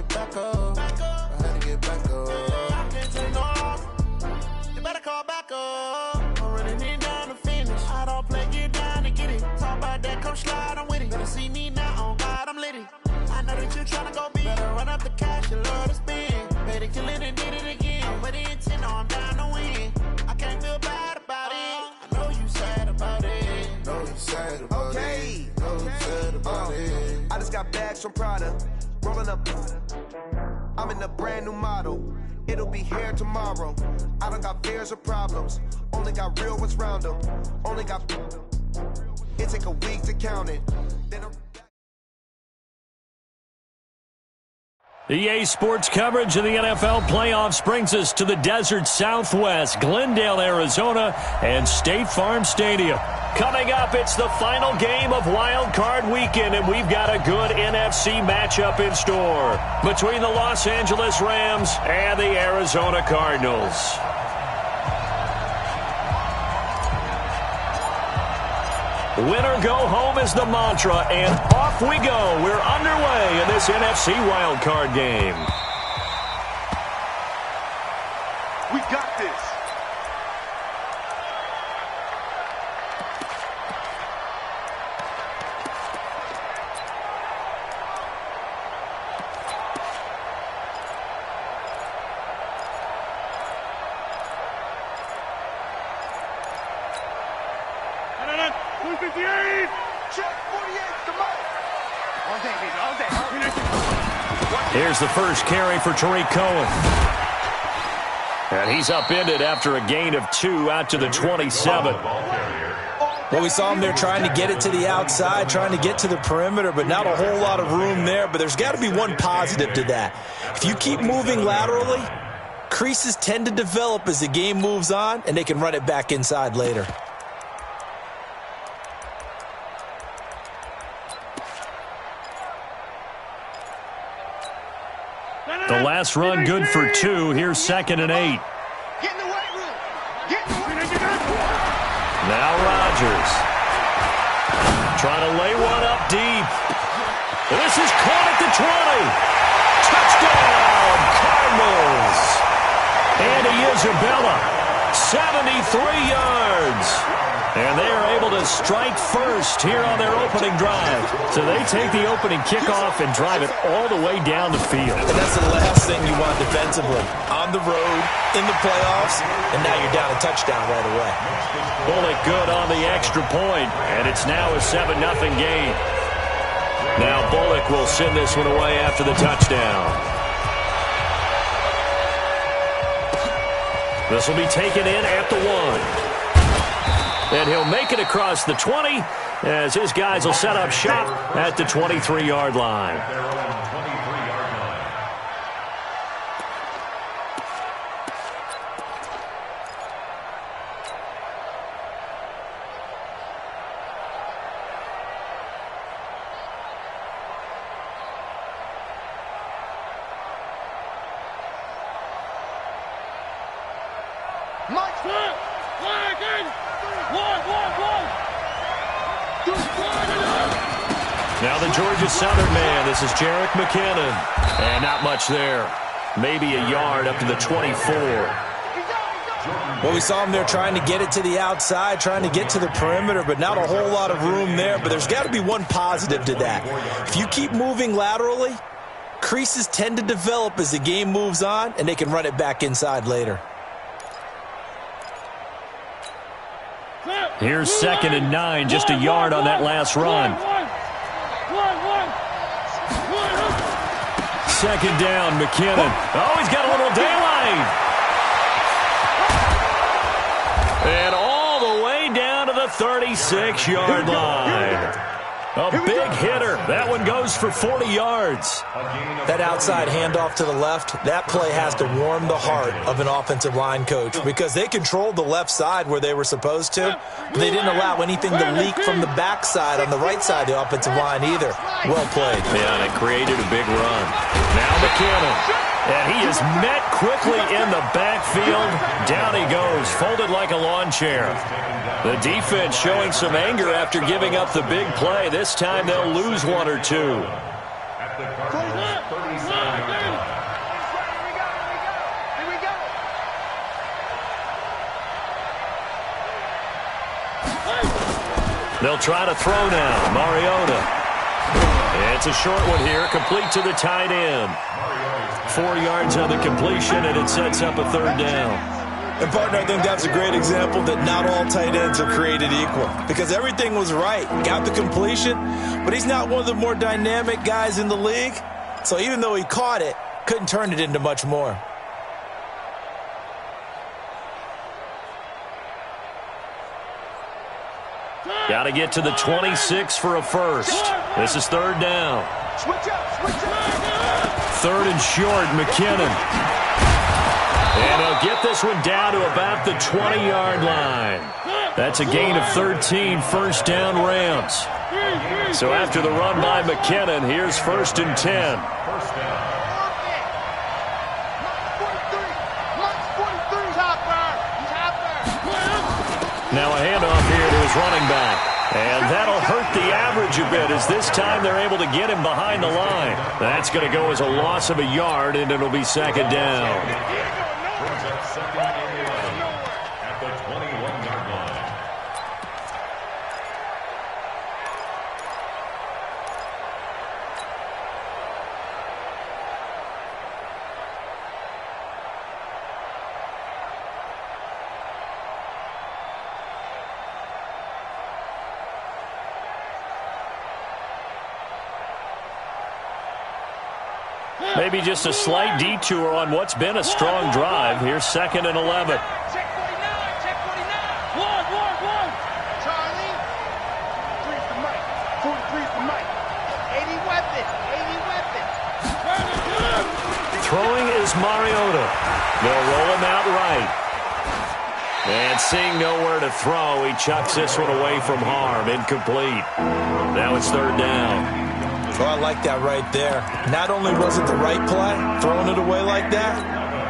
Back up. I had to get back up. I can't take no off. You better call back up. I'm running it down to finish. I don't play, get down to get it. Talk about that, come slide, I'm with it. Better see me now, on God, I'm lit it. I know that you tryna go big. Better run up the cash, you love to spend. Better kill it and did it again. I'm with the intent, no, I'm down to win. I can't feel bad about it. I know you sad about it. Know you sad about it. Know you sad about it. I just got bags from Prada. Rolling up, I'm in a brand new model. It'll be here tomorrow. I don't got fears or problems. Only got real ones round them. Only got. It take a week to count it. EA Sports coverage of the NFL playoffs brings us to the desert Southwest, Glendale, Arizona, and State Farm Stadium. Coming up, it's the final game of Wild Card Weekend, and we've got a good NFC matchup in store between the Los Angeles Rams and the Arizona Cardinals. Winner go home is the mantra, and off we go. We're underway in this NFC wildcard game. We got this. Here's the first carry for Tariq Cohen. And he's upended after a gain of 2 out to the 27. Well, we saw him there trying to get it to the outside, trying to get to the perimeter, but not a whole lot of room there. But there's got to be one positive to that. If you keep moving laterally, creases tend to develop as the game moves on, and they can run it back inside later. The last run good for 2. Here's 2nd and 8. Get in the weight room. Now Rodgers. Trying to lay one up deep. This is caught at the 20. Touchdown, Cardinals. Andy Isabella, 73 yards. And they are able to strike first here on their opening drive. So they take the opening kickoff and drive it all the way down the field. And that's the last thing you want defensively. On the road, in the playoffs, and now you're down a touchdown right away. Bullock good on the extra point, and it's now a 7-0 game. Now Bullock will send this one away after the touchdown. This will be taken in at the 1. And he'll make it across the 20 as his guys will set up shop at the 23-yard line. Now the Georgia Southern man. This is Jerick McKinnon. And not much there. Maybe a yard up to the 24. Well, we saw him there trying to get it to the outside, trying to get to the perimeter, but not a whole lot of room there. But there's got to be one positive to that. If you keep moving laterally, creases tend to develop as the game moves on, and they can run it back inside later. Here's 2nd and 9, just a yard on that last run. 2nd down, McKinnon. Oh, he's got a little daylight. And all the way down to the 36-yard line. A big hitter. That one goes for 40 yards. That outside handoff to the left, that play has to warm the heart of an offensive line coach because they controlled the left side where they were supposed to, but they didn't allow anything to leak from the backside on the right side of the offensive line either. Well played. Yeah, and it created a big run. Now McKinnon. And he is met quickly in the backfield. Down he goes, folded like a lawn chair. The defense showing some anger after giving up the big play. This time they'll lose one or two. They'll try to throw now. Mariota. It's a short one here, complete to the tight end. 4 yards on the completion, and it sets up a third down. And, partner, I think that's a great example that not all tight ends are created equal because everything was right. Got the completion, but he's not one of the more dynamic guys in the league. So even though he caught it, couldn't turn it into much more. Got to get to the 26 for a first. This is third down. Third and short, McKinnon. And he'll get this one down to about the 20-yard line. That's a gain of 13, first down Rams. So after the run by McKinnon, here's first and 10. Now a handoff here to his running back. And that'll hurt the average a bit as this time they're able to get him behind the line. That's going to go as a loss of a yard, and it'll be second down. At the 21-yard line. Maybe just a slight detour on what's been a strong drive. Here's second and 11. Check 49, check 49. One. Charlie. 3's the mic. 43's the mic. 80 weapon. Throwing is Mariota. They'll roll him out right. And seeing nowhere to throw, he chucks this one away from harm. Incomplete. Now it's third down. Oh, I like that right there. Not only was it the right play, throwing it away like that,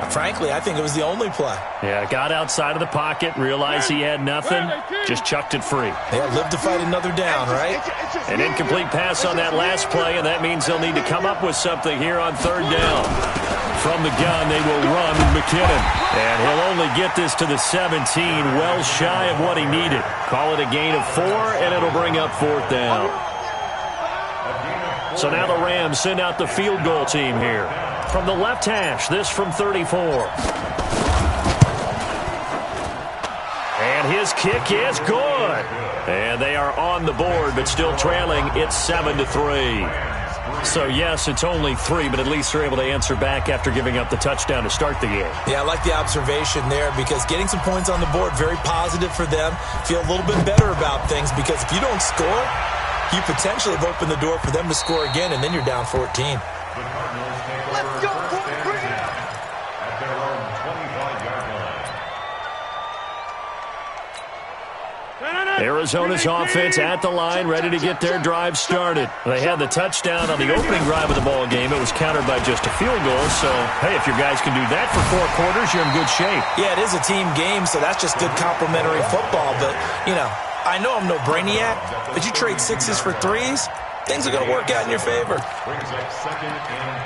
frankly, I think it was the only play. Yeah, got outside of the pocket, realized he had nothing, just chucked it free. Yeah, live to fight another down, right? An incomplete pass on that last play, and that means they'll need to come up with something here on third down. From the gun, they will run with McKinnon. And he'll only get this to the 17, well shy of what he needed. Call it a gain of 4, and it'll bring up fourth down. So now the Rams send out the field goal team here. From the left hash, this from 34. And his kick is good. And they are on the board, but still trailing. It's 7-3. So, yes, it's only 3, but at least they're able to answer back after giving up the touchdown to start the game. Yeah, I like the observation there because getting some points on the board, very positive for them. Feel a little bit better about things because if you don't score, you potentially have opened the door for them to score again, and then you're down 14. Let's go, boy. Bring it. At their own 25-yard line. Arizona's offense at the line, ready to get their drive started. They had the touchdown on the opening drive of the ball game. It was countered by just a field goal. So, hey, if your guys can do that for 4 quarters, you're in good shape. Yeah, it is a team game, so that's just good complementary football. But, you know, I know I'm no brainiac, but you trade 6s for 3s, things are going to work out in your favor. Brings up second and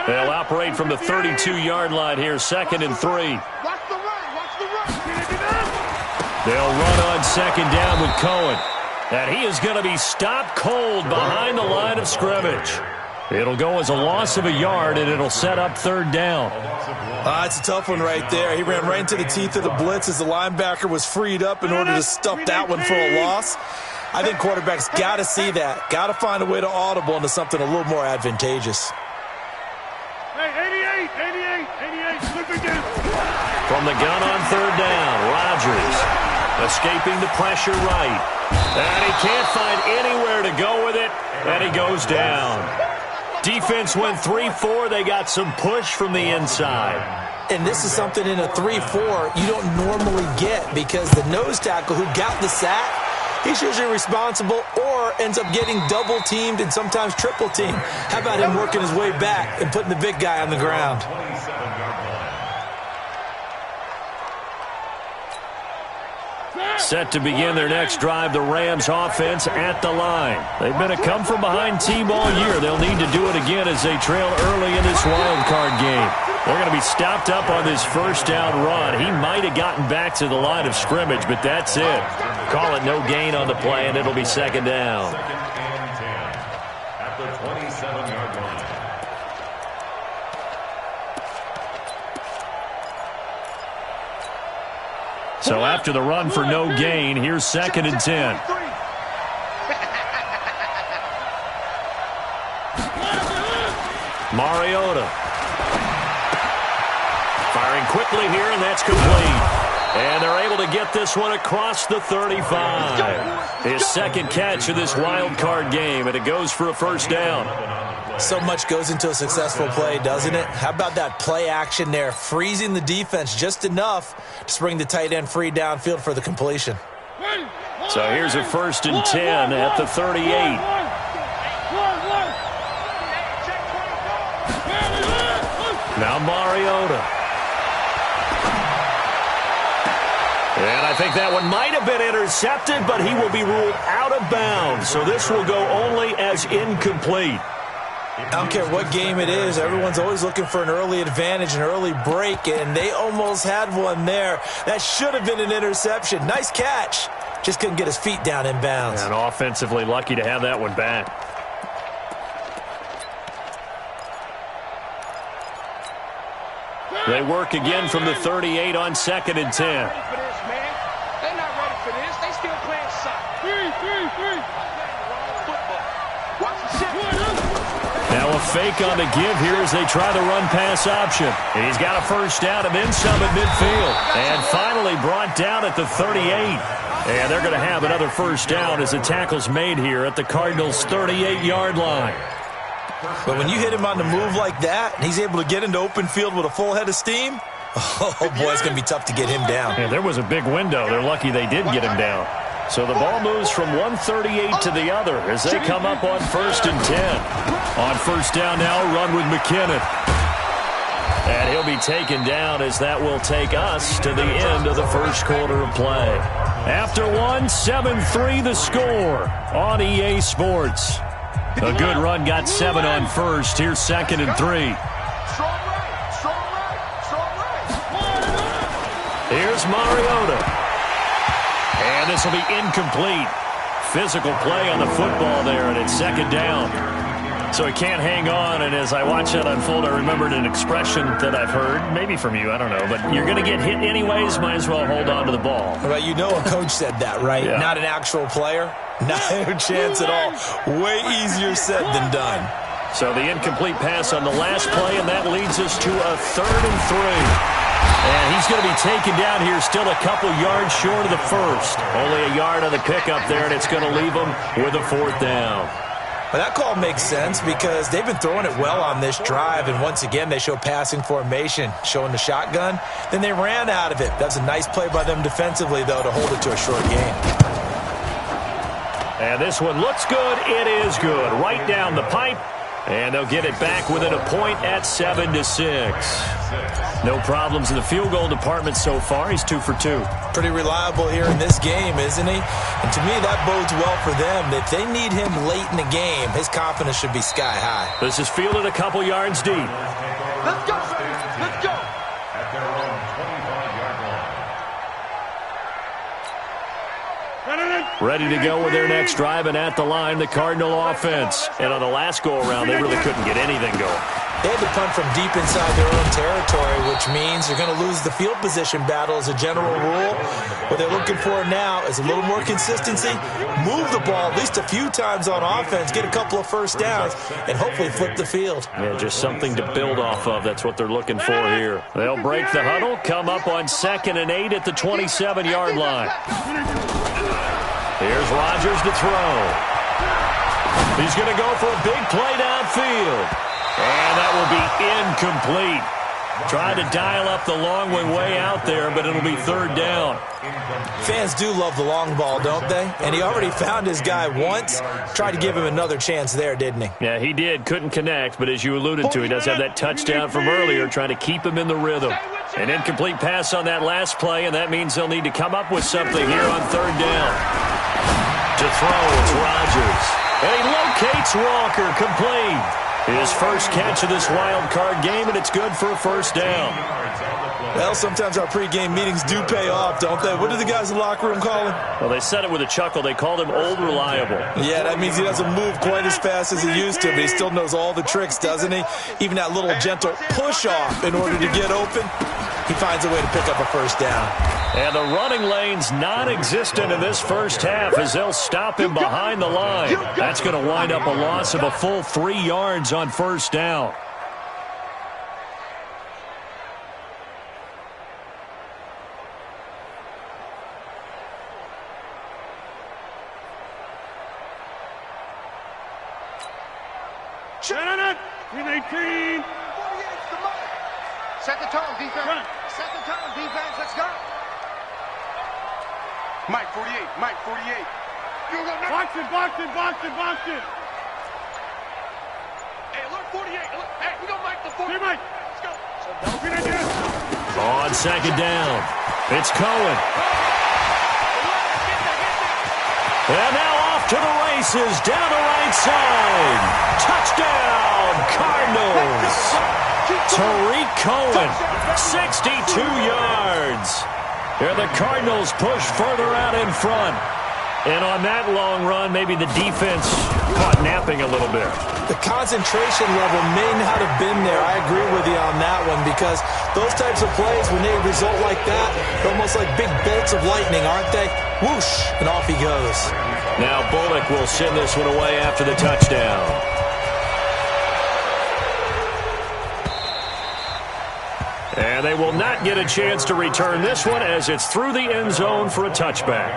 3. They'll operate from the 32-yard line here, second and 3. Watch the run. They'll run on second down with Cohen. And he is going to be stopped cold behind the line of scrimmage. It'll go as a loss of a yard, and it'll set up third down. It's a tough one right there. He ran right into the teeth of the blitz as the linebacker was freed up in order to stuff that one for a loss. I think quarterbacks got to see that. Got to find a way to audible into something a little more advantageous. Hey, 88, slip again. From the gun on third down, Rodgers. Escaping the pressure right. And he can't find anywhere to go with it, and he goes down. Defense went 3-4. They got some push from the inside. And this is something in a 3-4 you don't normally get, because the nose tackle who got the sack, he's usually responsible or ends up getting double-teamed and sometimes triple-teamed. How about him working his way back and putting the big guy on the ground? Set to begin their next drive, the Rams offense at the line. They've been a come-from-behind team all year. They'll need to do it again as they trail early in this wild card game. They're going to be stopped up on this first down run. He might have gotten back to the line of scrimmage, but that's it. Call it no gain on the play, and it'll be second down. Second and 10 at the 27-yard line. So after the run for no gain, here's second and 10. Mariota. Firing quickly here, and that's complete. And they're able to get this one across the 35. His second catch of this wild card game, and it goes for a first down. So much goes into a successful play, doesn't it? How about that play action there, freezing the defense just enough to spring the tight end free downfield for the completion. So here's a first and 10 at the 38. Now Mariota. And I think that one might have been intercepted, but he will be ruled out of bounds. So this will go only as incomplete. I don't care what game it is, everyone's always looking for an early advantage, an early break, and they almost had one there. That should have been an interception. Nice catch. Just couldn't get his feet down in bounds. And offensively lucky to have that one back. They work again from the 38 on second and 10. They're not ready for this. They still playing soccer. Watch the shit. Now a fake on the give here as they try the run-pass option. And he's got a first down and then some at midfield. And finally brought down at the 38. And they're going to have another first down as the tackle's made here at the Cardinals' 38-yard line. But when you hit him on the move like that, and he's able to get into open field with a full head of steam, oh boy, it's going to be tough to get him down. Yeah, there was a big window. They're lucky they did get him down. So the ball moves from 138 to the other as they come up on first and 10. On first down now, run with McKinnon. And he'll be taken down as that will take us to the end of the first quarter of play. After one, 7-3 the score on EA Sports. A good run, got 7 on first. Here's second and 3. Here's Mariota. And this will be incomplete. Physical play on the football there, and it's second down. So he can't hang on, and as I watch that unfold, I remembered an expression that I've heard, maybe from you, I don't know, but you're going to get hit anyways, might as well hold on to the ball. Well, you know a coach said that, right? Yeah. Not an actual player. No chance at all. Way easier said than done. So the incomplete pass on the last play, and that leads us to a 3rd and 3. And he's going to be taken down here still a couple yards short of the first. Only a yard on the pickup there, and it's going to leave him with a 4th down. Well, that call makes sense because they've been throwing it well on this drive, and once again they show passing formation, showing the shotgun. Then they ran out of it. That's a nice play by them defensively, though, to hold it to a short gain. And this one looks good. It is good. Right down the pipe. And they'll get it back within a point at 7-6. No problems in the field goal department so far. He's 2 for 2. Pretty reliable here in this game, isn't he? And to me, that bodes well for them. If they need him late in the game, his confidence should be sky high. This is fielded a couple yards deep. Let's go. Let's go. At their own 25-yard line. Ready to go with their next drive, and at the line, the Cardinal offense. And on the last go-around, they really couldn't get anything going. They had to punt from deep inside their own territory, which means you're going to lose the field position battle as a general rule. What they're looking for now is a little more consistency, move the ball at least a few times on offense, get a couple of first downs, and hopefully flip the field. Yeah, just something to build off of. That's what they're looking for here. They'll break the huddle, come up on 2nd and 8 at the 27-yard line. Here's Rodgers to throw. He's going to go for a big play downfield. And that will be incomplete. Tried to dial up the long way out there, but it'll be 3rd down. Fans do love the long ball, don't they? And he already found his guy once. Tried to give him another chance there, didn't he? Yeah, he did. Couldn't connect, but as you alluded to, he does have that touchdown from earlier, trying to keep him in the rhythm. An incomplete pass on that last play, and that means they'll need to come up with something here on 3rd down. To throw, it's Rodgers. And he locates Walker, complete. His first catch of this wild card game, and it's good for a 1st down. Well, sometimes our pregame meetings do pay off, don't they? What do the guys in the locker room call him? Well, they said it with a chuckle. They called him Old Reliable. Yeah, that means he doesn't move quite as fast as he used to, but he still knows all the tricks, doesn't he? Even that little gentle push-off in order to get open. He finds a way to pick up a 1st down. And the running lane's non-existent in this first half as they'll stop him behind the line. That's going to wind up a loss of a full 3 yards on 1st down. Set the tone, defense. Set the tone, defense. Let's go. Mike 48. Mike 48. Box it. Hey, look, 48. Hey, we don't Mike the 40. Hey, Mike. Let's go. On 2nd down, it's Cohen. And now off to the races, down the right side. Touchdown, Cardinals. Tariq Cohen, 62 yards. Here the Cardinals push further out in front. And on that long run, maybe the defense caught napping a little bit. The concentration level may not have been there. I agree with you on that one because those types of plays, when they result like that, they're almost like big bolts of lightning, aren't they? Whoosh, and off he goes. Now Bullock will send this one away after the touchdown. And they will not get a chance to return this one as it's through the end zone for a touchback.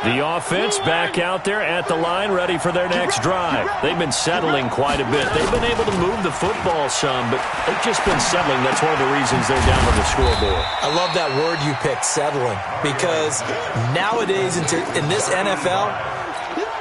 The offense back out there at the line, ready for their next drive. They've been settling quite a bit. They've been able to move the football some, but they've just been settling. That's one of the reasons they're down on the scoreboard. I love that word you picked, settling, because nowadays in this NFL,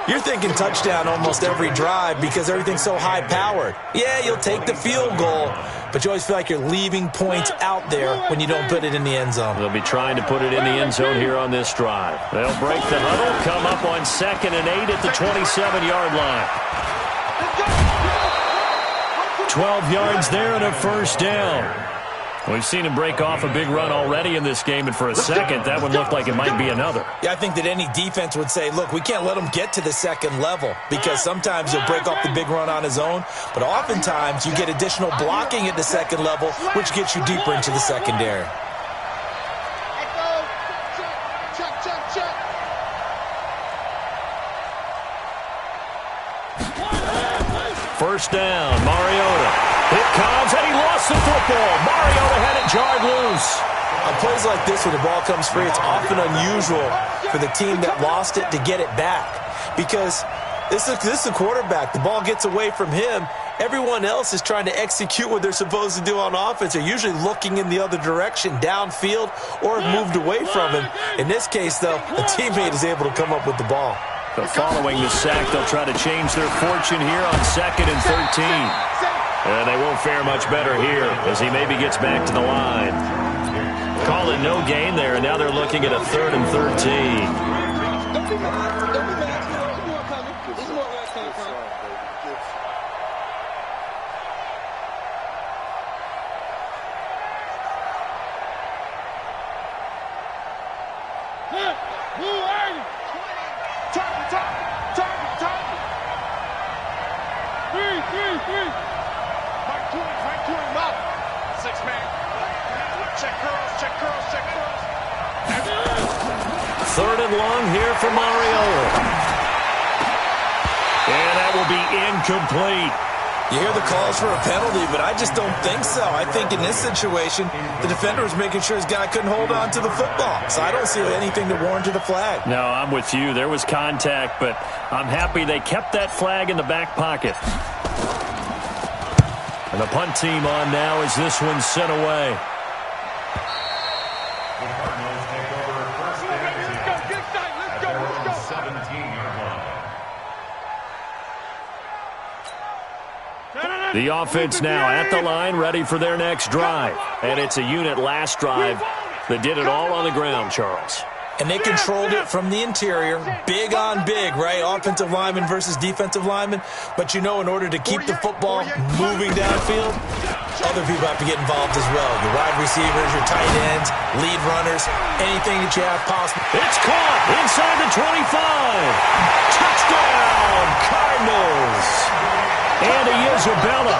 you're thinking touchdown almost every drive because everything's so high-powered. Yeah, you'll take the field goal, but you always feel like you're leaving points out there when you don't put it in the end zone. They'll be trying to put it in the end zone here on this drive. They'll break the huddle, come up on 2nd and 8 at the 27-yard line. 12 yards there and a 1st down. We've seen him break off a big run already in this game, and for a second, that one looked like it might be another. Yeah, I think that any defense would say, look, we can't let him get to the 2nd level because sometimes he'll break off the big run on his own, but oftentimes you get additional blocking at the 2nd level, which gets you deeper into the secondary. First down, Mariota. It comes, and he lost the football. Mariota had it jarred loose. On plays like this where the ball comes free, it's often unusual for the team that lost it to get it back because this is the quarterback. The ball gets away from him. Everyone else is trying to execute what they're supposed to do on offense. They're usually looking in the other direction, downfield, or have moved away from him. In this case, though, a teammate is able to come up with the ball. So following the sack, they'll try to change their fortune here on 2nd and 13. And they won't fare much better here as he maybe gets back to the line. Call it no gain there, and now they're looking at a 3rd and 13. 6-man. Check curls, check curls, check curls. Third and long here for Mariota. And that will be incomplete. You hear the calls for a penalty, but I just don't think so. I think in this situation, the defender was making sure his guy couldn't hold on to the football. So I don't see anything that warranted a flag. No, I'm with you. There was contact, but I'm happy they kept that flag in the back pocket. And the punt team on now as this one's sent away. The Cardinals take over first and 10 at their own 17-yard line. The offense now at the line, ready for their next drive. And it's a unit last drive that did it all on the ground, Charles. And they controlled it from the interior, big on big, right? Offensive lineman versus defensive lineman. But you know, in order to keep the football moving downfield, other people have to get involved as well. Your wide receivers, your tight ends, lead runners, anything that you have possible. It's caught inside the 25. Touchdown, Cardinals. Andy Isabella,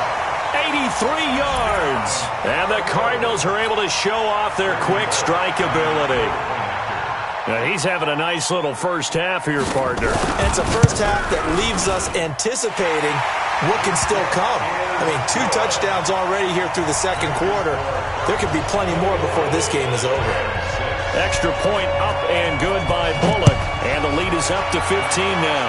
83 yards. And the Cardinals are able to show off their quick strike ability. Now, he's having a nice little first half here, partner. And it's a first half that leaves us anticipating what can still come. I mean, 2 touchdowns already here through the second quarter. There could be plenty more before this game is over. Extra point up and good by Bullock. And the lead is up to 15 now.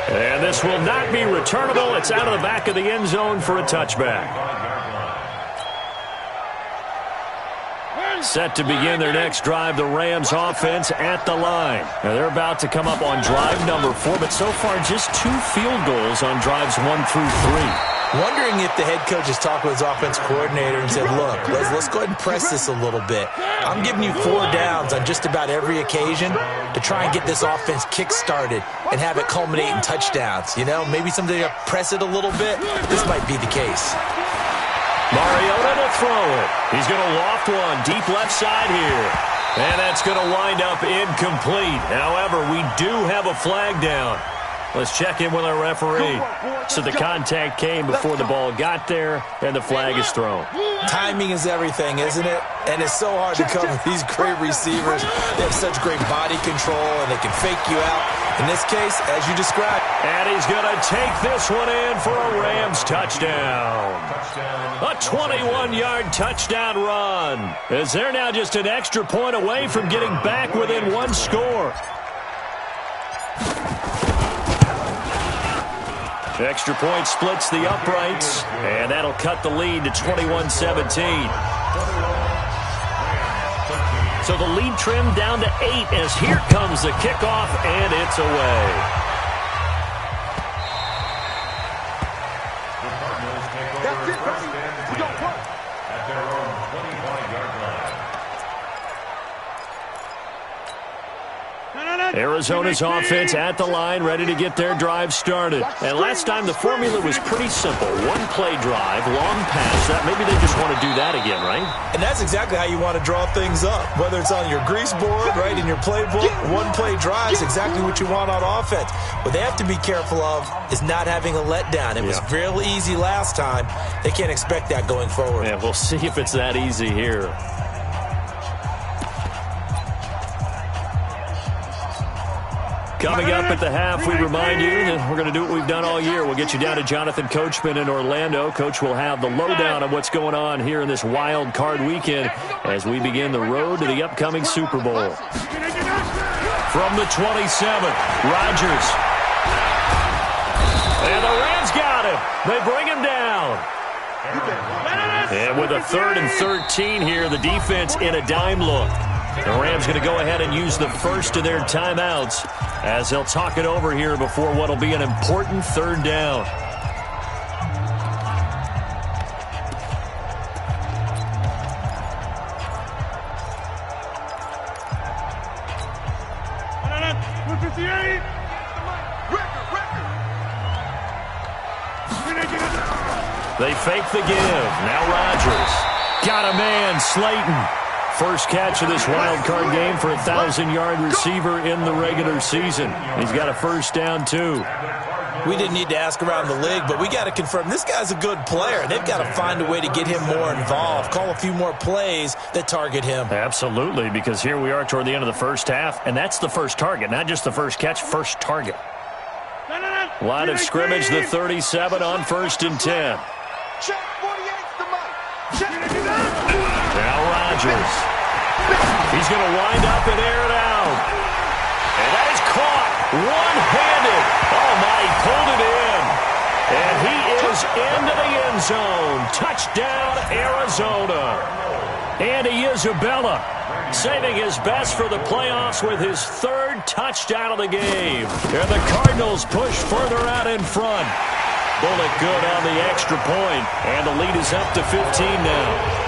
And this will not be returnable. It's out of the back of the end zone for a touchback. Set to begin their next drive, the Rams offense at the line. Now they're about to come up on drive number 4, but so far just 2 field goals on drives 1 through 3. Wondering if the head coach has talked with his offense coordinator and said, look, let's go ahead and press this a little bit. I'm giving you 4 downs on just about every occasion to try and get this offense kick-started and have it culminate in touchdowns. You know, maybe something to press it a little bit. This might be the case. Mariota to throw it. He's going to loft one deep left side here. And that's going to wind up incomplete. However, we do have a flag down. Let's check in with our referee. So the contact came before the ball got there, and the flag is thrown. Timing is everything, isn't it? And it's so hard to cover these great receivers. They have such great body control, and they can fake you out. In this case, as you described. And he's going to take this one in for a Rams touchdown. A 21-yard touchdown run. As they're now just an extra point away from getting back within 1 score. Extra point splits the uprights, and that'll cut the lead to 21-17. So the lead trimmed down to 8 as here comes the kickoff, and it's away. The Cardinals take over first and 10 at their own 25-yard line. Arizona's offense at the line, ready to get their drive started. And last time the formula was pretty simple. 1-play drive, long pass. Maybe they just want to do that again, right? And that's exactly how you want to draw things up. Whether it's on your grease board, right, in your playbook, 1-play drive is exactly what you want on offense. What they have to be careful of is not having a letdown. It was real easy last time. They can't expect that going forward. Yeah, we'll see if it's that easy here. Coming up at the half, we remind you that we're going to do what we've done all year. We'll get you down to Jonathan Coachman in Orlando. Coach will have the lowdown on what's going on here in this wild card weekend as we begin the road to the upcoming Super Bowl. From the 27, Rodgers. And the Rams got him. They bring him down. And with a 3rd and 13 here, the defense in a dime look. The Rams going to go ahead and use the first of their timeouts as they'll talk it over here before what will be an important 3rd down. They fake the give. Now Rodgers. Got a man, Slayton. First catch of this wild card game for a 1,000-yard receiver in the regular season. He's got a first down, too. We didn't need to ask around the league, but we got to confirm this guy's a good player. They've got to find a way to get him more involved, call a few more plays that target him. Absolutely, because here we are toward the end of the first half, and that's the first target, not just the first catch, first target. Line of scrimmage, the 37 on 1st and 10. Check 48's the mic. Check. Now Rodgers. He's going to wind up and air it out. And that is caught one-handed. Oh, my, he pulled it in. And he is into the end zone. Touchdown, Arizona. Andy Isabella saving his best for the playoffs with his 3rd touchdown of the game. And the Cardinals push further out in front. Bullock good on the extra point, and the lead is up to 15 now.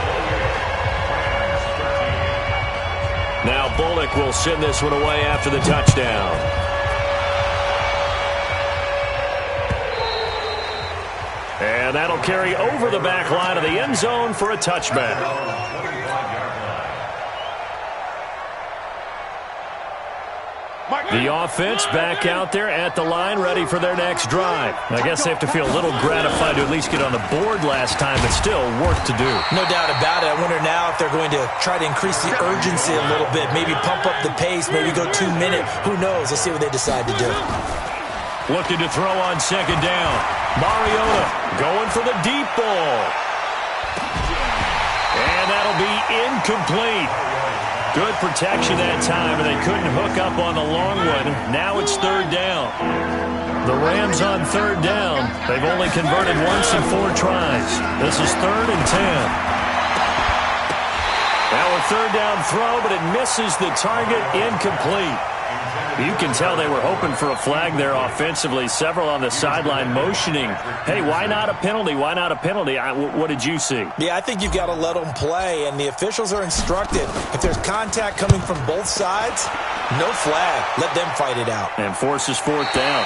Now Bullock will send this one away after the touchdown. And that'll carry over the back line of the end zone for a touchback. The offense back out there at the line, ready for their next drive. I guess they have to feel a little gratified to at least get on the board last time, but still work to do. No doubt about it. I wonder now if they're going to try to increase the urgency a little bit, maybe pump up the pace, maybe go 2 minute. Who knows? Let's see what they decide to do. Looking to throw on 2nd down. Mariota going for the deep ball. And that'll be incomplete. Good protection that time, and they couldn't hook up on the long one. Now it's 3rd down. The Rams on 3rd down. They've only converted once in 4 tries. This is 3rd and 10. Now a 3rd down throw, but it misses the target, incomplete. You can tell they were hoping for a flag there offensively. Several on the sideline motioning, hey, why not a penalty? Why not a penalty? What did you see? Yeah, I think you've got to let them play, and the officials are instructed. If there's contact coming from both sides, no flag. Let them fight it out. And forces 4th down.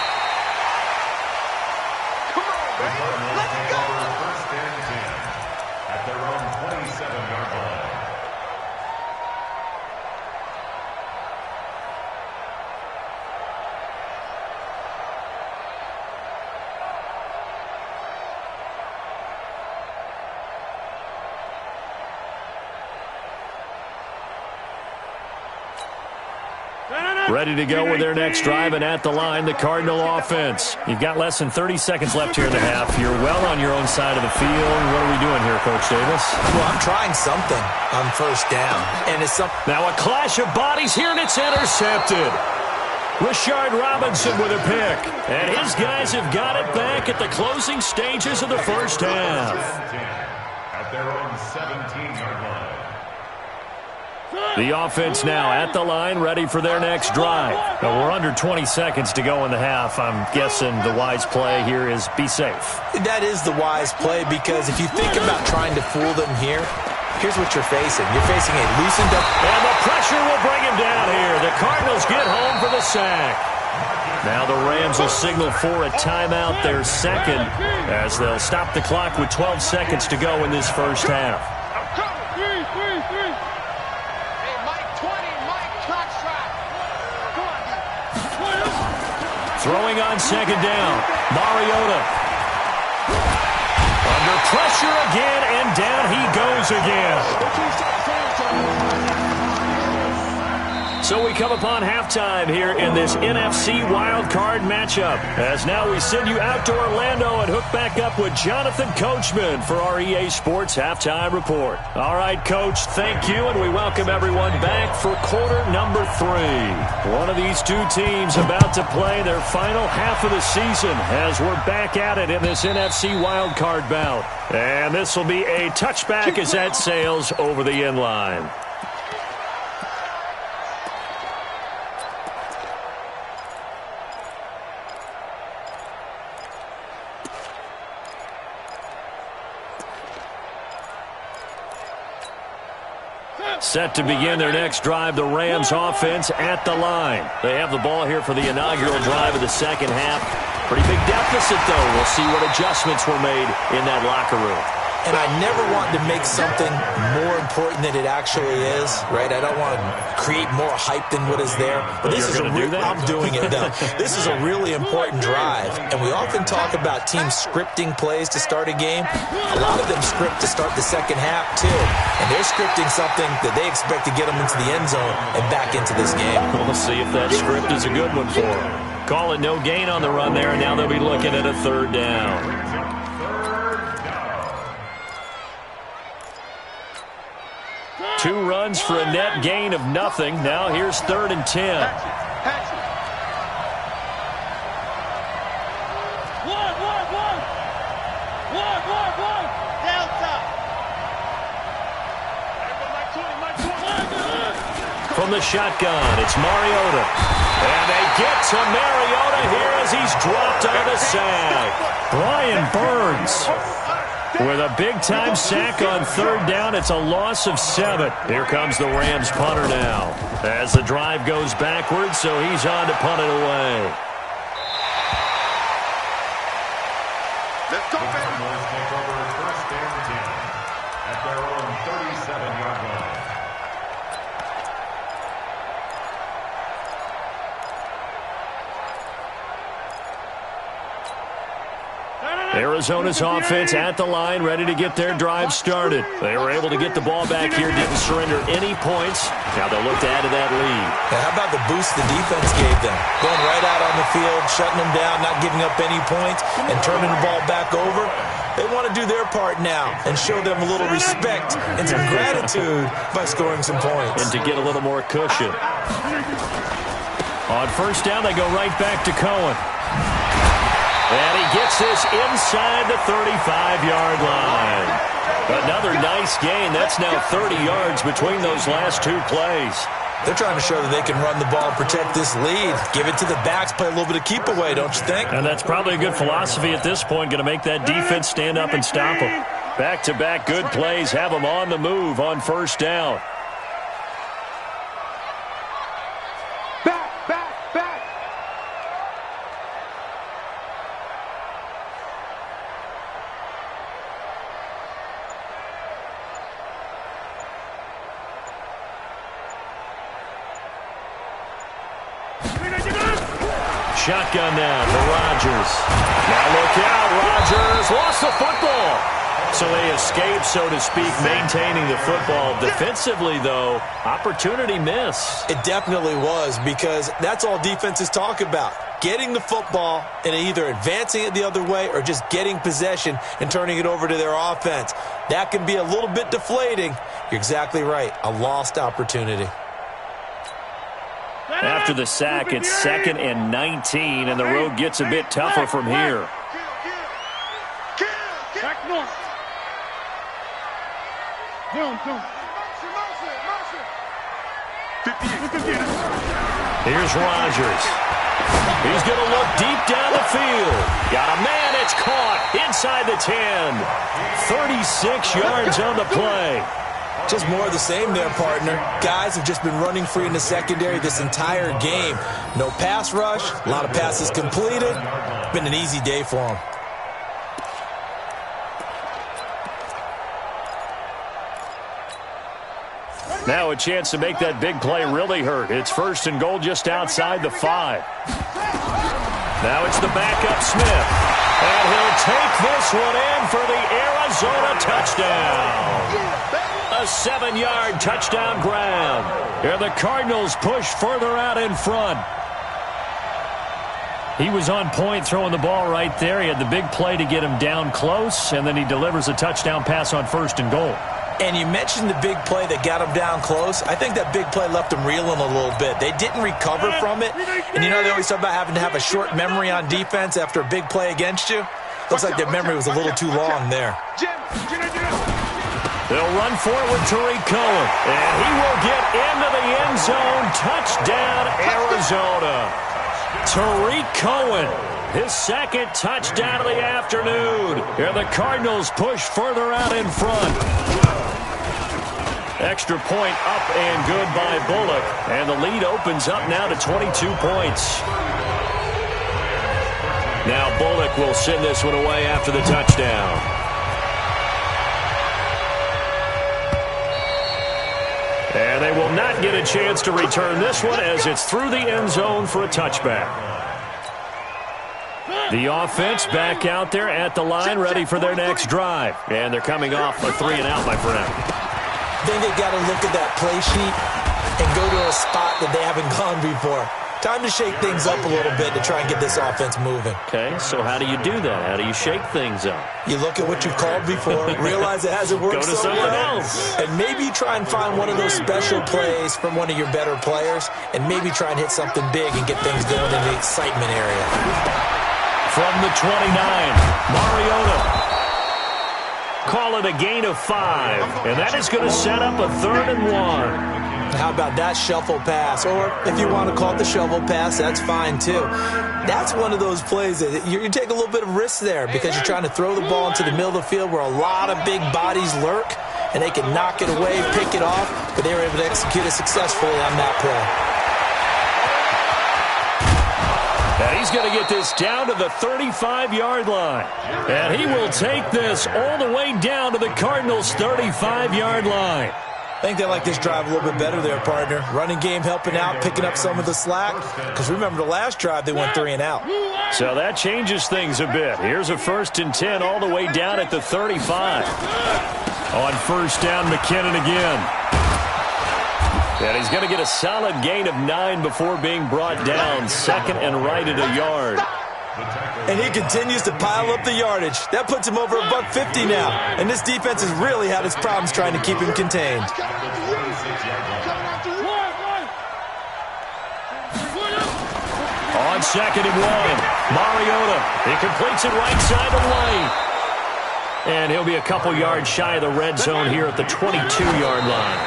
Come on, man. Let's go. 1st and 10 at their own 27-yard line. Ready to go with their next drive, and at the line, the Cardinal offense. You've got less than 30 seconds left here in the half. You're well on your own side of the field. What are we doing here, Coach Davis? Well, I'm trying something on 1st down. And it's something. Now a clash of bodies here, and it's intercepted. Rashard Robinson with a pick. And his guys have got it back at the closing stages of the first half. At their own 17-yard line. The offense now at the line, ready for their next drive. Now, we're under 20 seconds to go in the half. I'm guessing the wise play here is be safe. That is the wise play, because if you think about trying to fool them here, here's what you're facing. You're facing a loosened up. And the pressure will bring him down here. The Cardinals get home for the sack. Now the Rams will signal for a timeout, their 2nd, as they'll stop the clock with 12 seconds to go in this first half. Throwing on 2nd down. Mariota. Under pressure again, and down he goes again. So we come upon halftime here in this NFC wildcard matchup. As now we send you out to Orlando and hook back up with Jonathan Coachman for our EA Sports Halftime Report. All right, Coach, thank you, and we welcome everyone back for quarter number 3. One of these two teams about to play their final half of the season as we're back at it in this NFC wildcard bout. And this will be a touchback as that sails over the end line. Set to begin their next drive, the Rams offense at the line. They have the ball here for the inaugural drive of the second half. Pretty big deficit, though. We'll see what adjustments were made in that locker room. and I never want to make something more important than it actually is, right? I don't want to create more hype than what is there. But this is I'm doing it, though. This is a really important drive, and we often talk about teams scripting plays to start a game. A lot of them script to start the second half, too, and they're scripting something that they expect to get them into the end zone and back into this game. We'll see if that script is a good one for them. Call it no gain on the run there, and now they'll be looking at a third down. Two runs for a net gain of nothing. Now here's 3rd and 10. From the shotgun, it's Mariota. And they get to Mariota here as he's dropped on the sack. Brian Burns with a big-time sack on 3rd down. It's a loss of 7. Here comes the Rams punter now as the drive goes backwards, so he's on to punt it away. Let's go, baby. Take over 1st and 10 at their own 37-yard line. Arizona's offense at the line, ready to get their drive started. They were able to get the ball back here, didn't surrender any points. Now they'll look to add to that lead. Yeah, how about the boost the defense gave them? Going right out on the field, shutting them down, not giving up any points, and turning the ball back over. They want to do their part now and show them a little respect and some gratitude by scoring some points. And to get a little more cushion. On 1st down, they go right back to Cohen. And he gets this inside the 35-yard line. Another nice gain. That's now 30 yards between those last 2 plays. They're trying to show that they can run the ball, protect this lead, give it to the backs, play a little bit of keep away, don't you think? And that's probably a good philosophy at this point, going to make that defense stand up and stop them. Back-to-back good plays have them on the move on 1st down. Shotgun now for Rodgers. Now look out, Rodgers lost the football. So they escape, so to speak, maintaining the football. Defensively, though, opportunity miss. It definitely was, because that's all defenses talk about. Getting the football and either advancing it the other way or just getting possession and turning it over to their offense. That can be a little bit deflating. You're exactly right. A lost opportunity. After the sack, it's 2nd and 19, and the road gets a bit tougher from here. Here's Rodgers. He's going to look deep down the field. Got a man, it's caught inside the 10. 36 yards on the play. Just more of the same there, partner. Guys have just been running free in the secondary this entire game. No pass rush, a lot of passes completed. Been an easy day for them. Now a chance to make that big play really hurt. It's 1st and goal just outside the 5. Now it's the backup Smith. And he'll take this one in for the Arizona touchdown. A 7-yard touchdown grab. Here the Cardinals push further out in front. He was on point throwing the ball right there. He had the big play to get him down close, and then he delivers a touchdown pass on 1st and goal. And you mentioned the big play that got him down close. I think that big play left him reeling a little bit. They didn't recover from it. And you know they always talk about having to have a short memory on defense after a big play against you? Looks like their memory was a little too long there. They'll run for it with Tariq Cohen. And he will get into the end zone. Touchdown, Arizona. Tariq Cohen, his 2nd touchdown of the afternoon. Here the Cardinals push further out in front. Extra point up and good by Bullock. And the lead opens up now to 22 points. Now Bullock will send this one away after the touchdown. not get a chance to return this one as it's through the end zone for a touchback. The offense back out there at the line, ready for their next drive. And they're coming off a 3-and-out, my friend. I think they've got to look at that play sheet and go to a spot that they haven't gone before. Time to shake things up a little bit to try and get this offense moving. Okay, so how do you do that? How do you shake things up? You look at what you've called before, realize it hasn't worked so well, else. and maybe try and find one of those special plays from one of your better players, and maybe try and hit something big and get things going in the excitement area. From the 29, Mariota. Call it a gain of 5, and that is going to set up a 3rd and 1. How about that shuffle pass? Or if you want to call it the shovel pass, that's fine too. That's one of those plays that you take a little bit of risk there because you're trying to throw the ball into the middle of the field where a lot of big bodies lurk, and they can knock it away, pick it off, but they were able to execute it successfully on that play. And he's going to get this down to the 35-yard line. And he will take this all the way down to the Cardinals' 35-yard line. I think they like this drive a little bit better there, partner. Running game helping out, picking up some of the slack. Because remember, the last drive, they went 3-and-out. So that changes things a bit. Here's a 1st and 10 all the way down at the 35. On 1st down, McKinnon again. And he's going to get a solid gain of 9 before being brought down. 2nd and right at a yard. And he continues to pile up the yardage. That puts him over $150 now. And this defense has really had its problems trying to keep him contained. On 2nd and 1, Mariota. He completes it right side of the lane. And he'll be a couple yards shy of the red zone here at the 22-yard line.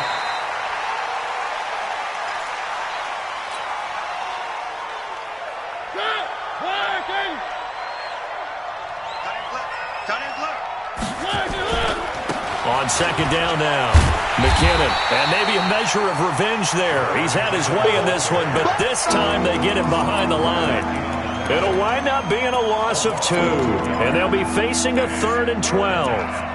On 2nd down now, McKinnon, and maybe a measure of revenge there. He's had his way in this one, but this time they get him behind the line. It'll wind up being a loss of 2, and they'll be facing a 3rd and 12.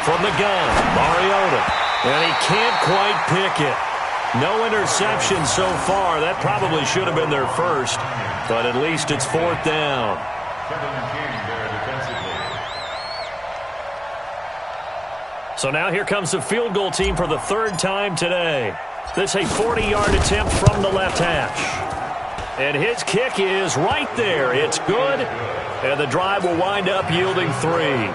From the gun, Mariota, and he can't quite pick it. No interception so far. That probably should have been their first, but at least it's 4th down. So now here comes the field goal team for the 3rd time today. This is a 40-yard attempt from the left hash. And his kick is right there. It's good, and the drive will wind up yielding 3.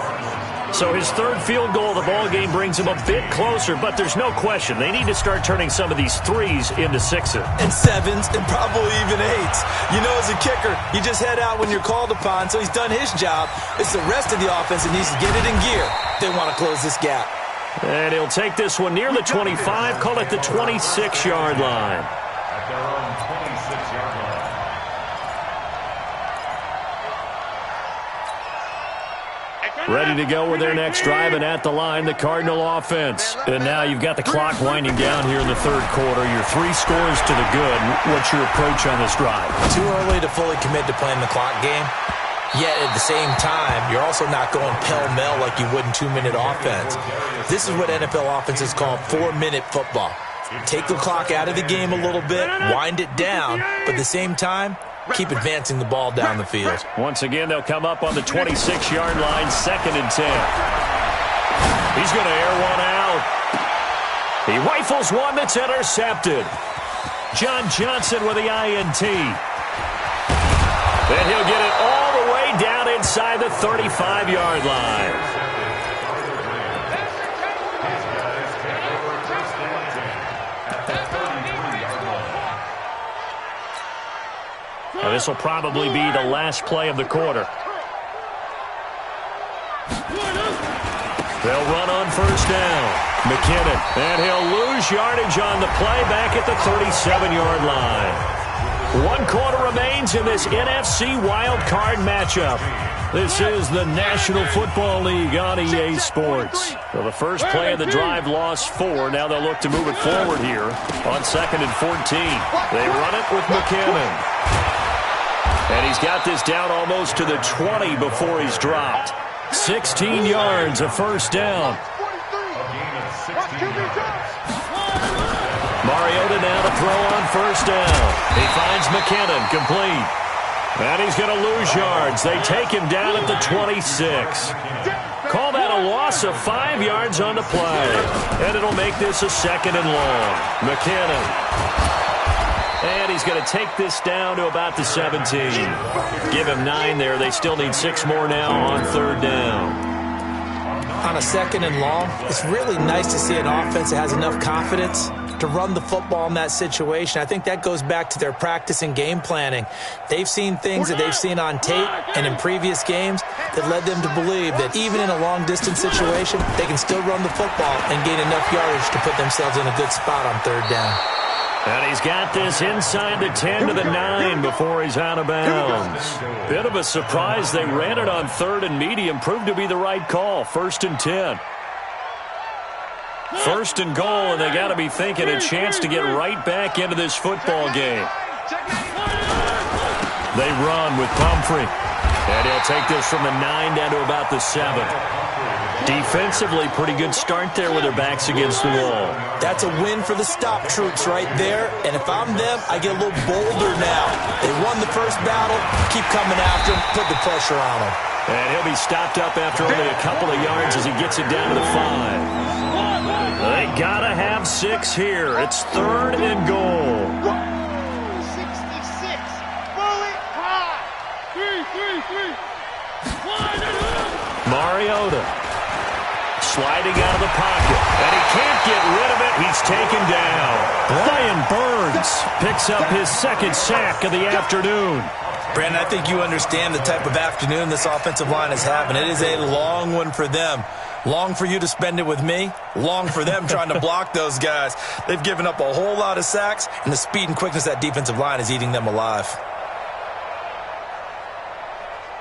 So his 3rd field goal of the ball game brings him a bit closer, but there's no question they need to start turning some of these 3s into 6s. And 7s, and probably even 8s. You know, as a kicker, you just head out when you're called upon, so he's done his job. It's the rest of the offense that needs to get it in gear. They want to close this gap. And he'll take this one near the 25, call it the 26-yard line. At their own 26-yard line. Ready to go with their next drive, and at the line, the Cardinal offense. And now you've got the clock winding down here in the 3rd quarter. Your 3 scores to the good. What's your approach on this drive? Too early to fully commit to playing the clock game. Yet at the same time, you're also not going pell-mell like you would in 2-minute offense. This is what NFL offenses call 4-minute football. Take the clock out of the game a little bit, wind it down, but at the same time, keep advancing the ball down the field. Once again, they'll come up on the 26-yard line, 2nd and 10. He's going to air one out. He rifles one that's intercepted. John Johnson with the INT. And he'll get it all the way down inside the 35-yard line. Now, this will probably be the last play of the quarter. They'll run on first down. McKinnon, and he'll lose yardage on the play back at the 37-yard line. 1 quarter remains in this NFC Wild Card matchup. This is the National Football League on EA Sports. So the first play of the drive lost 4. Now they'll look to move it forward here on 2nd and 14. They run it with McKinnon. And he's got this down almost to the 20 before he's dropped. 16 yards, a first down. Mariota now to throw on first down. He finds McKinnon, complete. And he's going to lose yards. They take him down at the 26. Call that a loss of 5 yards on the play. And it'll make this a 2nd and long. McKinnon. And he's going to take this down to about the 17. Give him 9 there. They still need 6 more now on 3rd down. On a 2nd and long, it's really nice to see an offense that has enough confidence to run the football in that situation. I think that goes back to their practice and game planning. They've seen things that they've seen on tape and in previous games that led them to believe that even in a long-distance situation, they can still run the football and gain enough yardage to put themselves in a good spot on 3rd down. And he's got this inside the 10 to the 9 before he's out of bounds. Bit of a surprise. They ran it on 3rd and medium. Proved to be the right call. 1st and 10. 1st and goal, and they got to be thinking a chance to get right back into this football game. They run with Pumphrey. And he'll take this from the 9 down to about the 7. Defensively, pretty good start there with their backs against the wall. That's a win for the stop troops right there. And if I'm them, I get a little bolder now. They won the first battle. Keep coming after him. Put the pressure on him. And he'll be stopped up after only a couple of yards as he gets it down to the 5. They got to have 6 here. It's 3rd and goal. 66. Bullet high. 3. Mariota. Sliding out of the pocket. And he can't get rid of it. He's taken down. Brian Burns picks up his 2nd sack of the afternoon. Brandon, I think you understand the type of afternoon this offensive line is having. It is a long one for them. Long for you to spend it with me. Long for them trying to block those guys. They've given up a whole lot of sacks, and the speed and quickness of that defensive line is eating them alive.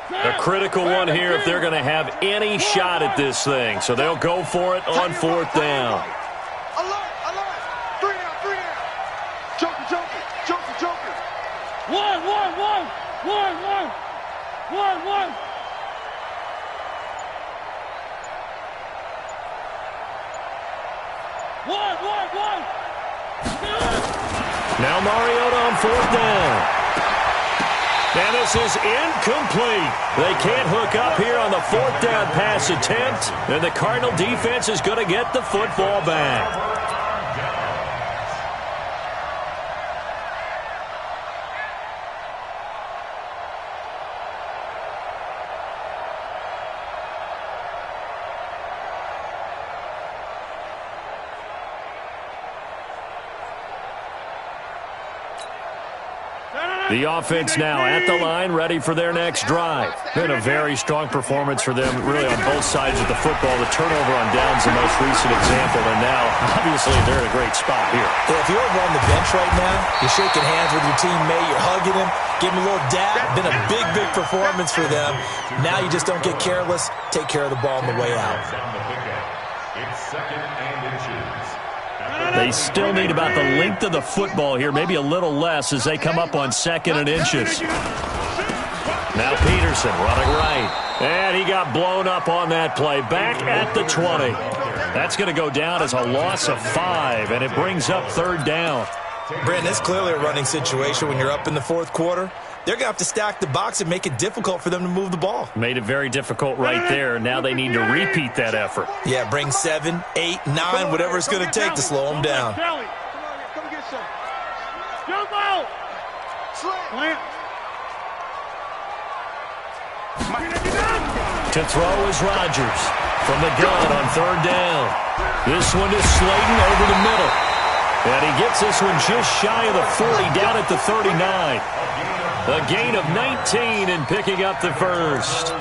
A critical one here if they're going to have any shot at this thing. So they'll go for it on 4th down. Alert. 3 down. Joker. 1. 1. Now Mariota on 4th down. And this is incomplete. They can't hook up here on the 4th down pass attempt. And the Cardinal defense is going to get the football back. The offense now at the line, ready for their next drive. Been a very strong performance for them, really on both sides of the football. The turnover on downs, the most recent example, and now, obviously, they're in a great spot here. Yeah, if you're over on the bench right now, you're shaking hands with your teammate, you're hugging him, give him a little dab. Been a big performance for them. Now you just don't get careless. Take care of the ball on the way out. It's 2nd and inches. They still need about the length of the football here, maybe a little less as they come up on 2nd and inches. Now Peterson running right. And he got blown up on that play. Back at the 20. That's going to go down as a loss of 5, and it brings up 3rd down. Brandon, it's clearly a running situation when you're up in the 4th quarter. They're going to have to stack the box and make it difficult for them to move the ball. Made it very difficult right there. Now they need to repeat that effort. Yeah, bring 7, 8, 9, whatever it's going to take to slow them down. Come get some. Jump out. Slant. To throw is Rodgers from the gun on 3rd down. This one is Slayton over the middle. And he gets this one just shy of the 40, down at the 39. A gain of 19 and picking up the first.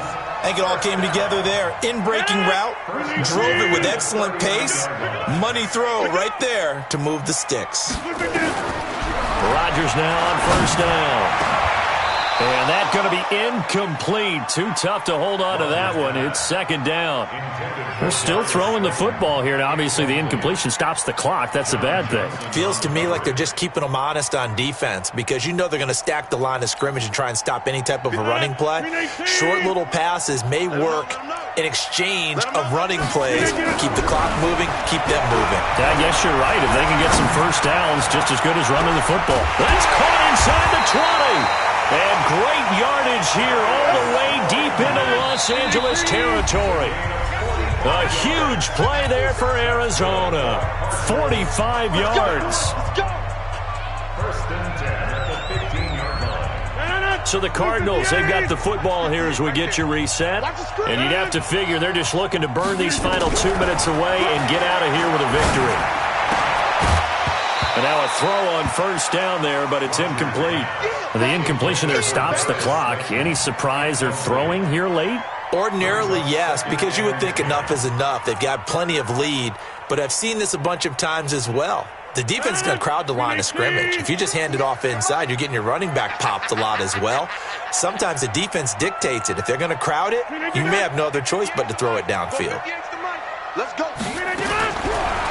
I think it all came together there. In-breaking route, drove it with excellent pace. Money throw right there to move the sticks. Rodgers now on first down. And that's going to be incomplete. Too tough to hold on to that one. It's second down. They're still throwing the football here. Now, obviously, the incompletion stops the clock. That's a bad thing. Feels to me like they're just keeping them honest on defense because you know they're going to stack the line of scrimmage and try and stop any type of a running play. Short little passes may work in exchange of running plays. Keep the clock moving, keep them moving. Yeah, I guess you're right. If they can get some first downs, just as good as running the football. That's caught inside the 20. And great yardage here all the way deep into Los Angeles territory. A huge play there for Arizona. 45 yards. First and 10 at the 15-yard line. So the Cardinals, they've got the football here as we get you reset. And you'd have to figure they're just looking to burn these final 2 minutes away and get out of here with a victory. And now a throw on first down there, but it's incomplete. The incompletion there stops the clock. Any surprise they're throwing here late? Ordinarily, yes, because you would think enough is enough. They've got plenty of lead, but I've seen this a bunch of times as well. The defense is going to crowd the line of scrimmage. If you just hand it off inside, you're getting your running back popped a lot as well. Sometimes the defense dictates it. If they're going to crowd it, you may have no other choice but to throw it downfield. Let's go.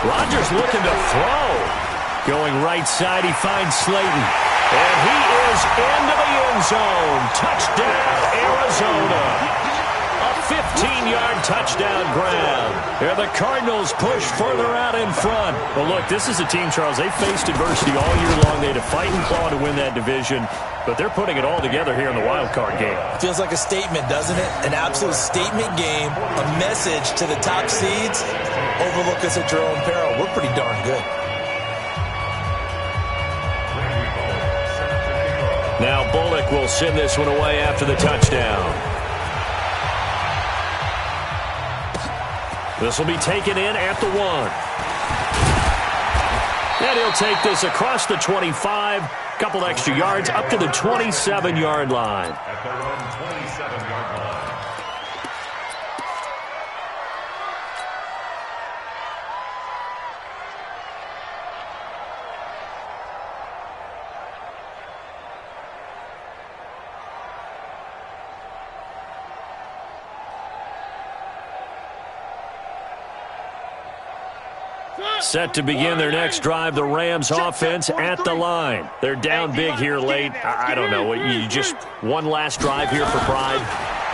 Rodgers looking to throw. Going right side, he finds Slayton. And he is into the end zone. Touchdown, Arizona. A 15-yard touchdown grab. Here the Cardinals push further out in front. Well, look, this is a team, Charles, they faced adversity all year long. They had to fight and claw to win that division, but they're putting it all together here in the wild card game. Feels like a statement, doesn't it? An absolute statement game, a message to the top seeds. Overlook us at your own peril. We're pretty darn good. Now Bullock will send this one away after the touchdown. This will be taken in at the 1. And he'll take this across the 25. Couple extra yards up to the 27-yard line. At their own 27-yard line. Set to begin their next drive, the Rams offense at the line. They're down big here late. I don't know. You just one last drive here for pride.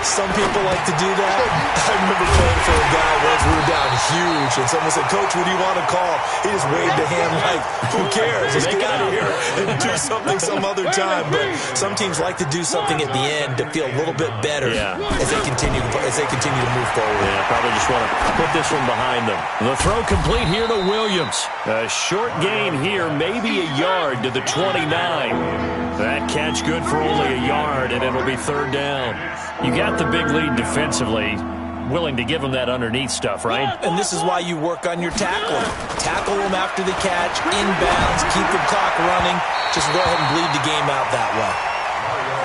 Some people like to do that. I remember playing for a guy once we were down huge, and someone said, "Coach, what do you want to call?" He just waved a hand like, who cares? Let's get out of here and do something some other time. But some teams like to do something at the end to feel a little bit better as they continue to move forward. Yeah, probably just want to put this one behind them. The throw complete here to Williams. A short gain here, maybe a yard to the 29. That catch good for only a yard, and it'll be third down. You got the big lead defensively, willing to give them that underneath stuff, right? And this is why you work on your tackling. Tackle them after the catch, inbounds, keep the clock running. Just go ahead and bleed the game out that way.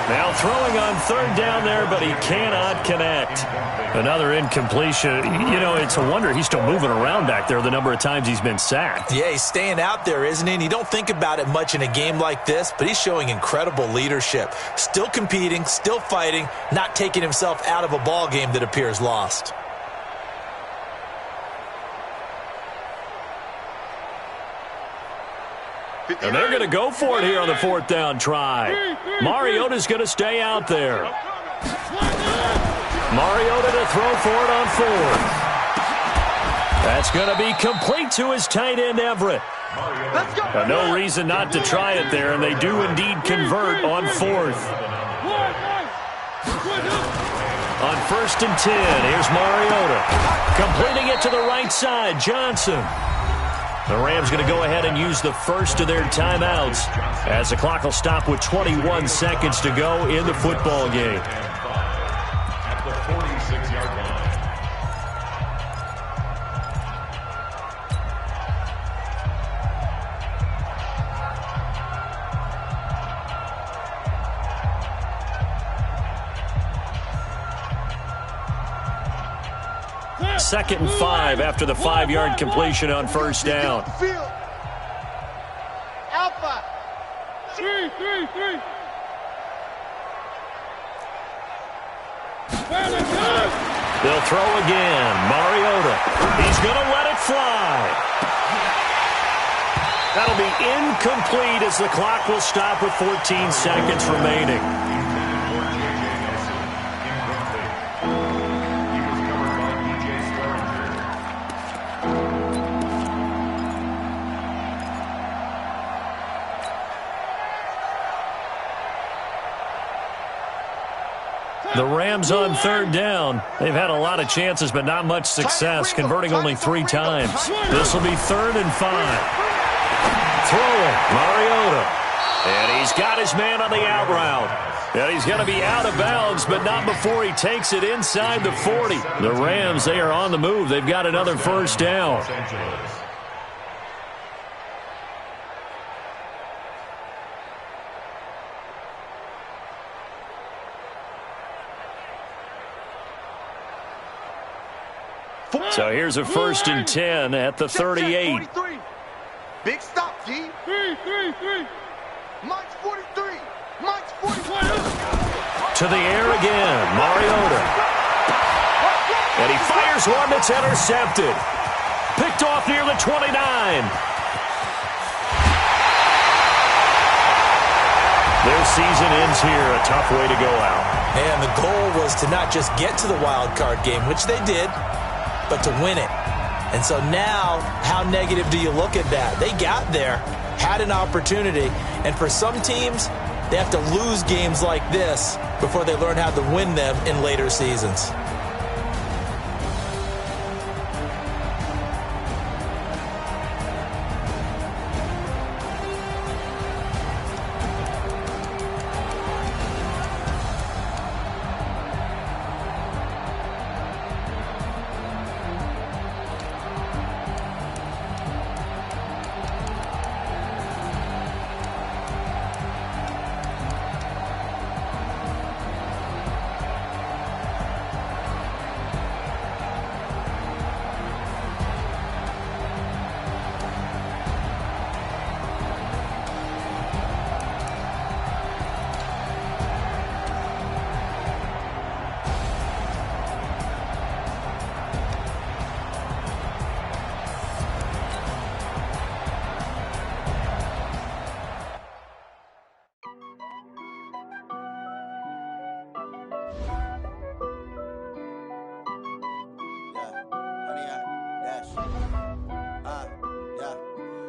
Now throwing on third down there, but he cannot connect. Another incompletion. You know, it's a wonder he's still moving around back there the number of times he's been sacked. Yeah, he's staying out there, isn't he? And you don't think about it much in a game like this, but he's showing incredible leadership. Still competing, still fighting, not taking himself out of a ball game that appears lost. And they're going to go for it here on the fourth down try. Mariota's going to stay out there. Mariota to throw for it on fourth. That's going to be complete to his tight end, Everett. No reason not to try it there, and they do indeed convert on fourth. On first and 10, here's Mariota. Completing it to the right side, Johnson. The Rams going to go ahead and use the first of their timeouts as the clock will stop with 21 seconds to go in the football game. At the 46-yard line. 2nd and 5 after the 5-yard completion on first down. Alpha. 3. They'll throw again. Mariota. He's going to let it fly. That'll be incomplete as the clock will stop with 14 seconds remaining. The Rams on 3rd down. They've had a lot of chances, but not much success, converting only 3 times. This will be 3rd and 5. Throwing, Mariota. And he's got his man on the out route. And he's going to be out of bounds, but not before he takes it inside the 40. The Rams, they are on the move. They've got another first down. So here's a 1st and 10 at the 38. Big stop, G. 3. Mike's 43. Mike's 43. To the air again, Mariota. And he fires one that's intercepted. Picked off near the 29. Their season ends here. A tough way to go out. And the goal was to not just get to the wild card game, which they did, but to win it. And so now, how negative do you look at that? They got there, had an opportunity, and for some teams, they have to lose games like this before they learn how to win them in later seasons.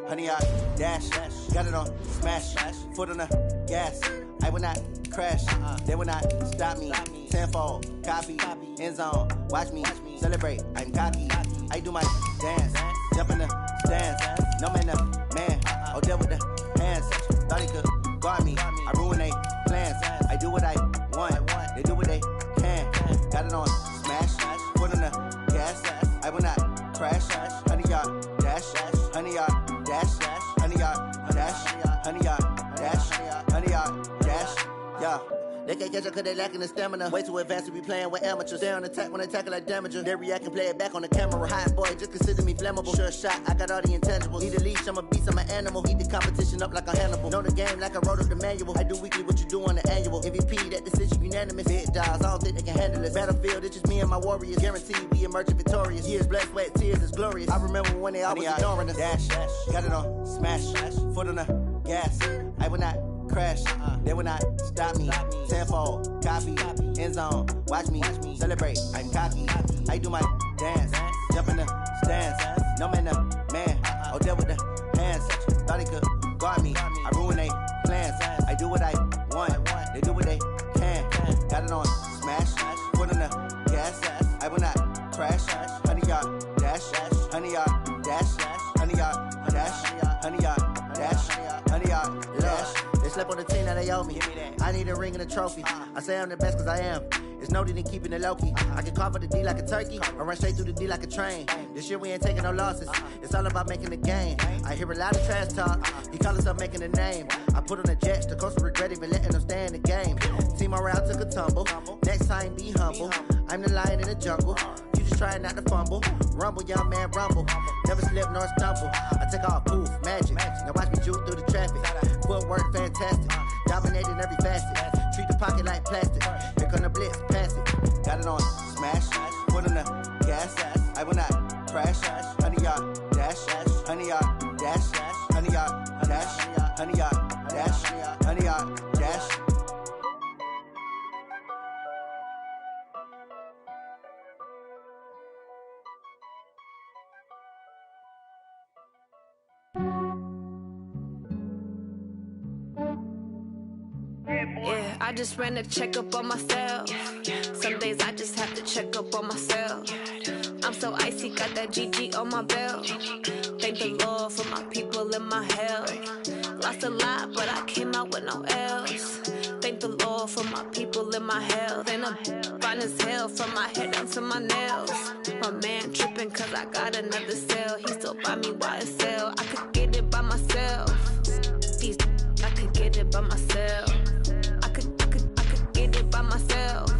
Honey, I dash, got it on smash, foot on the gas. I will not crash, they will not stop me. Tenfold, copy, end zone, watch me celebrate. I'm cocky, I do my dance, jump in the stands. No man, man, oh there with the hands. Thought he could guard me, I ruin they plans. I do what I want, they do what they can. Got it on smash, foot on the gas. I will not crash, honey, y'all dash, honey, y'all dash, honey, y'all dash, honey, y'all dash, honey, y'all dash, yeah. They can't catch up cause they lacking the stamina. Way too advanced to be playing with amateurs. Stay on attack when they tackle like damager. They react and play it back on the camera. Hot boy, just consider me flammable. Sure shot, I got all the intangibles. Need a leash, I'm a beast, I'm an animal. Eat the competition up like a Hannibal. Know the game like I wrote up the manual. I do weekly what you do on the annual. MVP, that decision unanimous. Big dogs, I don't think they can handle this. Battlefield, it's just me and my warriors. Guaranteed we emerging victorious. Years, blood, sweat, tears, is glorious. I remember when they always ignoring us. Dash, got it on smash, foot on the gas. I will not crash, they will not stop me. Tenfold, copy, end zone, watch me celebrate. I'm cocky, I do my dance, jump in the stands. No man, man, oh there with the hands. Thought he could guard me, I ruin they plans. I do what I want, they do what they can. Got it on smash, foot on the gas. I will not crash, honey, y'all dash, honey, y'all dash, honey, y'all dash, honey, y'all dash, honey, y'all dash. They slept on the team that they owe me. I need a ring and a trophy. I say I'm the best cause I am. It's no need in keeping it low-key. I can carve up the D like a turkey or run straight through the D like a train. This year we ain't taking no losses. It's all about making the game. I hear a lot of trash talk. He call himself making a name. I put on the Jets. The coach will regret even letting them stay in the game. Team morale took a tumble. Next time be humble. I'm the lion in the jungle. You just trying not to fumble. Rumble, young man, rumble. Never slip nor stumble. I take off, poof, magic. Now watch me juke through the traffic. Footwork, fantastic. Dominating every facet. Treat the pocket like plastic. Here come the blitz, pass it. Got it on, smash. Put in the gas. I will not crash. Honey, y'all, dash. Honey, y'all, dash. Honey, y'all, dash. Honey, y'all, dash. Honey, y'all, dash. Yeah, I just ran a checkup on myself. Some days I just have to check up on myself. I'm so icy, got that GG on my belt. Thank the Lord for my people in my health. Lost a lot, but I came out with no else. Thank the Lord for my people in my health. And I'm fine as hell from my head down to my nails. My man tripping cause I got another cell. He still buy me YSL. I could get it by myself. These I could get it by myself. I could get it by myself.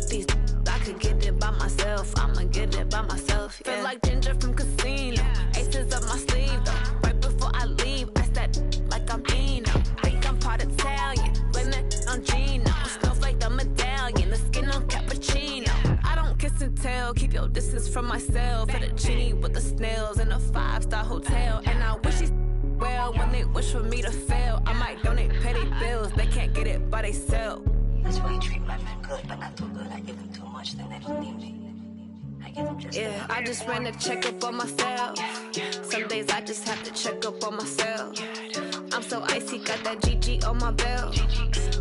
These I could get it by myself. I'ma get it by myself. Yeah. Feel like Ginger from Casino. Aces up my sleeve though. Right before I leave, I said like I'm Dino. Think I'm part Italian. Blame that on Gino. Smells like the medallion. The skin on cappuccino. I don't kiss and tell. Keep your distance from myself. At a genie with the snails in a 5-star hotel. And I wish he's well when they wish for me to fail. I might donate petty bills. They can't get it by they sell. That's why you treat my men good, but not too good. I give them too much, then they don't need me. I give them just yeah, I just ran a checkup on myself. Some days I just have to check up on myself. I'm so icy, got that GG on my belt.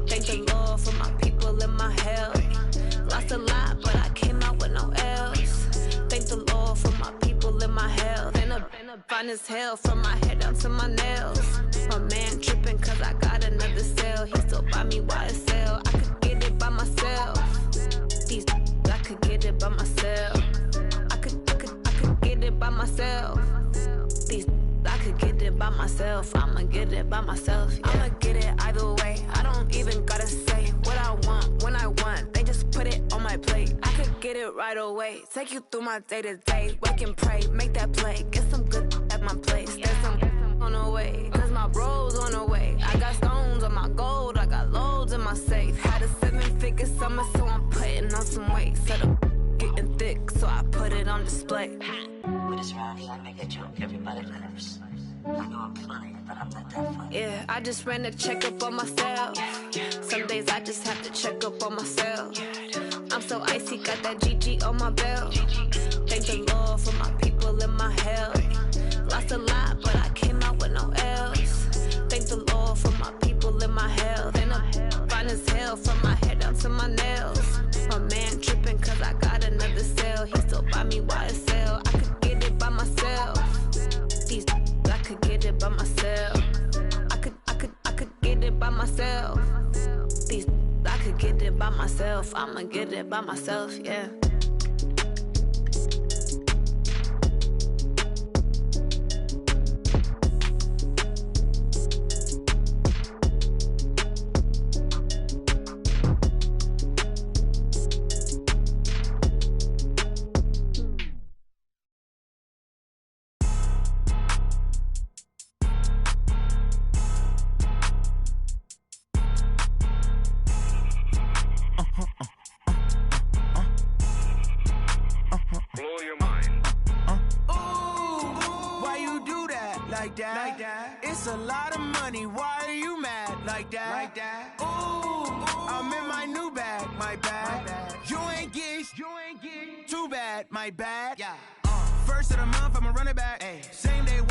Thank the Lord for my people in my health. Lost a lot, but I came out with no else. Thank the Lord for my people in my health. And I'm fine as hell from my head down to my nails. My man tripping cause I got another cell. He still buy me YSL. I could get it by myself. These I could get it by myself. I could get it by myself. These I could get it by myself. I'ma get it by myself. Yeah. I'ma get it either way. I don't even gotta say what I want when I want. They just put it on my plate. I could get it right away. Take you through my day to day. Wake and pray, make that play. Get some good at my place. There's some on the way. Cause my bro's on the way. I got stones on my gold. I got loads in my safe. Had a 7-figure summer, so I'm putting on some weight. Set up getting thick, so I put it on display. With this round here, I make a joke. Everybody laughs. I know I'm funny, but I'm not that funny. Yeah, I just ran a checkup on myself. Some days I just have to check up on myself. I'm so icy, got that GG on my belt. Thank the Lord for my people in my health. Lost a lot, but I came out with no else. Thank the Lord for my people in my health. And I'm fine as hell from my head down to my nails. My man tripping cause I got another cell. He still buy me YSL. I could get it by myself. These I could get it by myself. I could get it by myself. These I could get it by myself. I'ma get it by myself, yeah. It's a lot of money, why are you mad like that? Ooh, I'm in my new bag, my bad. You ain't get too bad, my bad. Yeah. First of the month, I'ma run it back. Ay. Same day